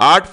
8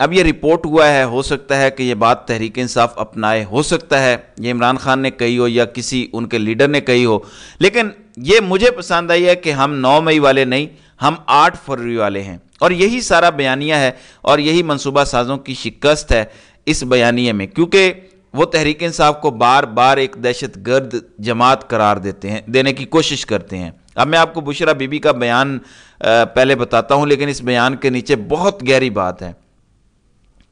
اب یہ رپورٹ ہوا ہے، ہو سکتا ہے کہ یہ بات تحریک انصاف اپنائے، ہو سکتا ہے یہ عمران خان نے کہی ہو یا کسی ان کے لیڈر نے کہی ہو، لیکن یہ مجھے پسند آئی ہے کہ ہم 9 مئی والے نہیں، ہم 8 فروری والے ہیں، اور یہی سارا بیانیہ ہے اور یہی منصوبہ سازوں کی شکست ہے اس بیانیے میں، کیونکہ وہ تحریک انصاف کو بار بار ایک دہشت گرد جماعت قرار دینے کی کوشش کرتے ہیں۔ اب میں آپ کو بشرا بی بی کا بیان پہلے بتاتا ہوں، لیکن اس بیان کے نیچے بہت گہری بات ہے۔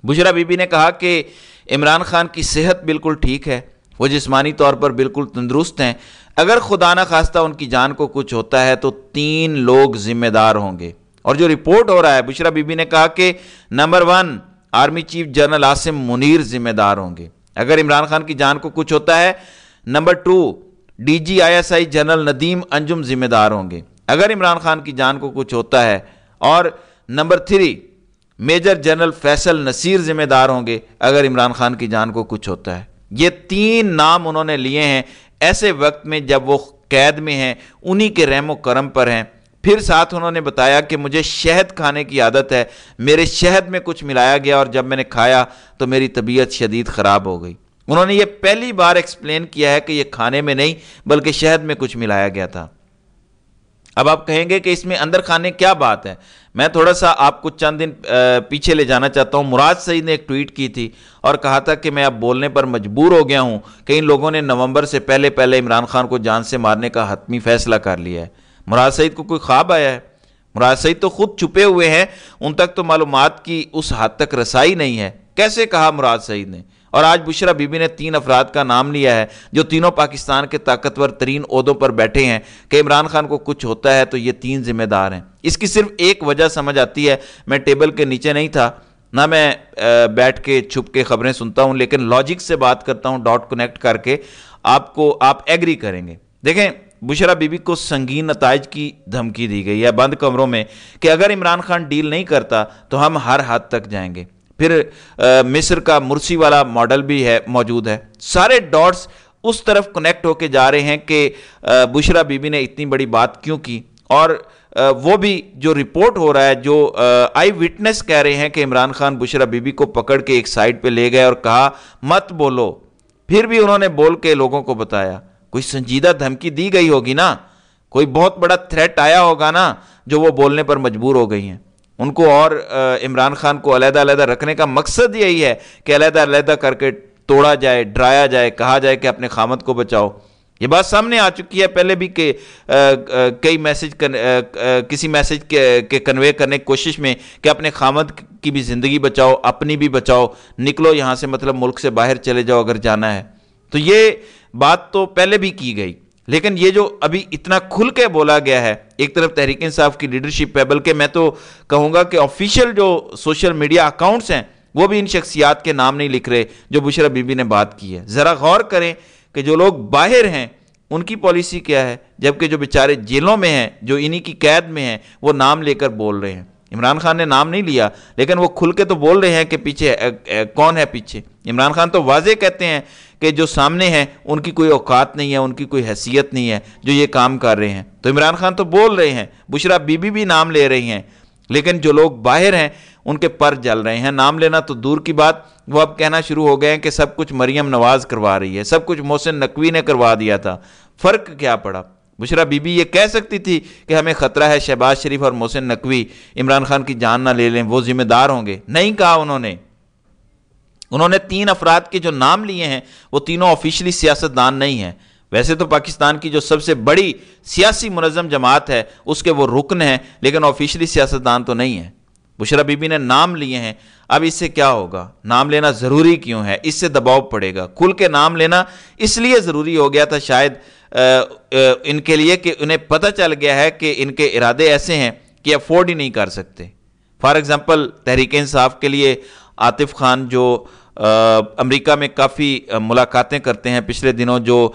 بشرا بی بی نے کہا کہ عمران خان کی صحت بالکل ٹھیک ہے، وہ جسمانی طور پر بالکل تندرست ہیں، اگر خدا نہ خواستہ ان کی جان کو کچھ ہوتا ہے تو 3 لوگ ذمہ دار ہوں گے۔ اور جو رپورٹ ہو رہا ہے، بشرا بی بی نے کہا کہ number 1 army chief general Asim Munir ذمہ دار ہوں گے اگر عمران خان کی جان کو کچھ ہوتا ہے، number 2 D G ISI general Nadeem Anjum ذمہ دار ہوں گے اگر عمران خان کی جان کو کچھ ہوتا ہے، اور number 3 major general Faisal Nasir ذمہ دار ہوں گے اگر عمران خان کی جان کو کچھ ہوتا ہے۔ یہ 3 نام انہوں نے لیے ہیں ایسے وقت میں جب وہ قید میں ہیں، انہی کے رحم و کرم پر ہیں۔ پھر ساتھ انہوں نے بتایا کہ مجھے شہد کھانے کی عادت ہے، میرے شہد میں کچھ ملایا گیا اور جب میں نے کھایا تو میری طبیعت شدید خراب ہو گئی۔ انہوں نے یہ پہلی بار ایکسپلین کیا ہے کہ یہ کھانے میں نہیں بلکہ شہد میں کچھ ملایا گیا تھا۔ اب آپ کہیں گے کہ اس میں اندر کھانے کیا بات ہے؟ میں تھوڑا سا آپ کو چند دن پیچھے لے جانا چاہتا ہوں۔ مراد سعید نے ایک ٹویٹ کی تھی اور کہا تھا کہ میں اب بولنے پر مجبور ہو گیا ہوں کہ ان لوگوں نے نومبر سے پہلے عمران خان کو جان سے مارنے کا حتمی فیصلہ کر لیا ہے۔ مراد سعید کو کوئی خواب آیا ہے؟ مراد سعید تو خود چھپے ہوئے ہیں، ان تک تو معلومات کی اس حد تک رسائی نہیں ہے۔ کیسے کہا مراد سعید نے؟ اور آج بشرا بی بی نے 3 افراد کا نام لیا ہے جو تینوں پاکستان کے طاقتور ترین عہدوں پر بیٹھے ہیں کہ عمران خان کو کچھ ہوتا ہے تو یہ 3 ذمہ دار ہیں۔ اس کی صرف ایک وجہ سمجھ آتی ہے، میں ٹیبل کے نیچے نہیں تھا، نہ میں بیٹھ کے چھپ کے خبریں سنتا ہوں، لیکن لاجک سے بات کرتا ہوں، ڈاٹ کنیکٹ کر کے آپ ایگری کریں گے۔ دیکھیں، بشرا بی بی کو سنگین نتائج کی دھمکی دی گئی ہے بند کمروں میں کہ اگر عمران خان ڈیل نہیں کرتا تو ہم ہر حد تک جائیں گے۔ پھر مصر کا مرسی والا ماڈل بھی ہے موجود ہے۔ سارے ڈاٹس اس طرف کنیکٹ ہو کے جا رہے ہیں کہ بشرا بی بی نے اتنی بڑی بات کیوں کی، اور وہ بھی جو رپورٹ ہو رہا ہے، جو آئی وٹنس کہہ رہے ہیں کہ عمران خان بشرا بی بی کو پکڑ کے ایک سائڈ پہ لے گئے اور کہا مت بولو، پھر بھی انہوں نے بول کے لوگوں کو بتایا۔ کوئی سنجیدہ دھمکی دی گئی ہوگی نا، کوئی بہت بڑا تھریٹ آیا ہوگا نا جو وہ بولنے پر مجبور ہو گئی ہیں۔ ان کو اور عمران خان کو علیحدہ علیحدہ رکھنے کا مقصد یہی ہے کہ علیحدہ علیحدہ کر کے توڑا جائے، ڈرایا جائے، کہا جائے کہ اپنے خامد کو بچاؤ۔ یہ بات سامنے آ چکی ہے پہلے بھی کہ کئی کسی میسج کے کنوے کرنے کی کوشش میں کہ اپنے خامد کی بھی زندگی بچاؤ، اپنی بھی بچاؤ، نکلو یہاں سے، مطلب ملک سے باہر چلے جاؤ اگر جانا ہے۔ تو یہ بات تو پہلے بھی کی گئی، لیکن یہ جو ابھی اتنا کھل کے بولا گیا ہے، ایک طرف تحریک انصاف کی لیڈرشپ ہے، بلکہ میں تو کہوں گا کہ آفیشیل جو سوشل میڈیا اکاؤنٹس ہیں وہ بھی ان شخصیات کے نام نہیں لکھ رہے جو بشرا بی بی نے بات کی ہے۔ ذرا غور کریں کہ جو لوگ باہر ہیں ان کی پالیسی کیا ہے، جبکہ جو بیچارے جیلوں میں ہیں، جو انہی کی قید میں ہیں، وہ نام لے کر بول رہے ہیں۔ عمران خان نے نام نہیں لیا، لیکن وہ کھل کے تو بول رہے ہیں کہ پیچھے کون ہے پیچھے۔ عمران خان تو واضح کہتے ہیں کہ جو سامنے ہیں ان کی کوئی اوقات نہیں ہے، ان کی کوئی حیثیت نہیں ہے جو یہ کام کر رہے ہیں۔ تو عمران خان تو بول رہے ہیں، بشرا بی بی بھی نام لے رہی ہیں، لیکن جو لوگ باہر ہیں ان کے پر جل رہے ہیں۔ نام لینا تو دور کی بات، وہ اب کہنا شروع ہو گئے ہیں کہ سب کچھ مریم نواز کروا رہی ہے، سب کچھ محسن نقوی نے کروا دیا تھا۔ فرق کیا پڑا؟ بشرا بی بی یہ کہہ سکتی تھی کہ ہمیں خطرہ ہے، شہباز شریف اور محسن نقوی عمران خان کی جان نہ لے لیں، وہ ذمہ دار ہوں گے۔ نہیں کہا انہوں نے 3 افراد کے جو نام لیے ہیں وہ تینوں آفیشلی سیاستدان نہیں ہیں۔ ویسے تو پاکستان کی جو سب سے بڑی سیاسی منظم جماعت ہے اس کے وہ رکن ہیں، لیکن آفیشلی سیاستدان تو نہیں ہیں۔ بشرا بی بی نے نام لیے ہیں، اب اس سے کیا ہوگا؟ نام لینا ضروری کیوں ہے؟ اس سے دباؤ پڑے گا۔ کھل کے نام لینا اس لیے ضروری ہو گیا تھا شاید ان کے لیے کہ انہیں پتہ چل گیا ہے کہ ان کے ارادے ایسے ہیں کہ افورڈ ہی نہیں کر سکتے۔ فار ایگزامپل تحریک انصاف کے لیے عاطف خان جو امریکہ میں کافی ملاقاتیں کرتے ہیں، پچھلے دنوں جو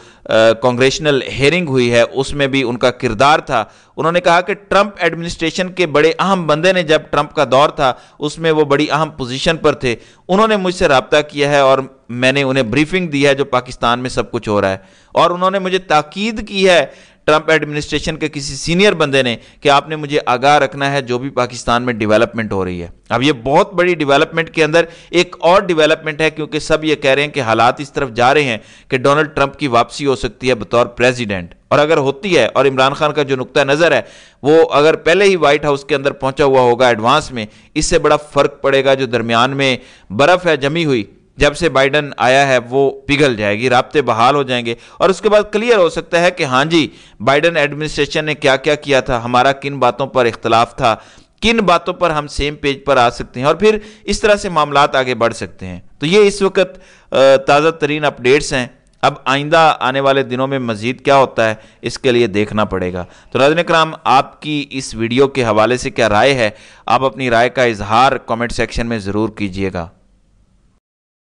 کانگریشنل ہیئرنگ ہوئی ہے اس میں بھی ان کا کردار تھا۔ انہوں نے کہا کہ ٹرمپ ایڈمنسٹریشن کے بڑے اہم بندے نے، جب ٹرمپ کا دور تھا اس میں وہ بڑی اہم پوزیشن پر تھے، انہوں نے مجھ سے رابطہ کیا ہے اور میں نے انہیں بریفنگ دی ہے جو پاکستان میں سب کچھ ہو رہا ہے، اور انہوں نے مجھے تاکید کی ہے ٹرمپ ایڈمنسٹریشن کے کسی سینئر بندے نے کہ آپ نے مجھے آگاہ رکھنا ہے جو بھی پاکستان میں ڈیولپمنٹ ہو رہی ہے۔ اب یہ بہت بڑی ڈیولپمنٹ کے اندر ایک اور ڈیولپمنٹ ہے، کیونکہ سب یہ کہہ رہے ہیں کہ حالات اس طرف جا رہے ہیں کہ ڈونلڈ ٹرمپ کی واپسی ہو سکتی ہے بطور پریزیڈنٹ، اور اگر ہوتی ہے اور عمران خان کا جو نقطہ نظر ہے وہ اگر پہلے ہی وائٹ ہاؤس کے اندر پہنچا ہوا ہوگا ایڈوانس میں، اس سے بڑا فرق پڑے گا۔ جو درمیان میں برف ہے جمی ہوئی جب سے بائیڈن آیا ہے وہ پگھل جائے گی، رابطے بحال ہو جائیں گے، اور اس کے بعد کلیئر ہو سکتا ہے کہ ہاں جی بائیڈن ایڈمنسٹریشن نے کیا کیا کیا تھا، ہمارا کن باتوں پر اختلاف تھا، کن باتوں پر ہم سیم پیج پر آ سکتے ہیں، اور پھر اس طرح سے معاملات آگے بڑھ سکتے ہیں۔ تو یہ اس وقت تازہ ترین اپڈیٹس ہیں۔ اب آئندہ آنے والے دنوں میں مزید کیا ہوتا ہے اس کے لیے دیکھنا پڑے گا۔ تو ناظرین کرام، آپ کی اس ویڈیو کے حوالے سے کیا رائے ہے؟ آپ اپنی رائے کا اظہار کمنٹ سیکشن میں ضرور کیجئے گا۔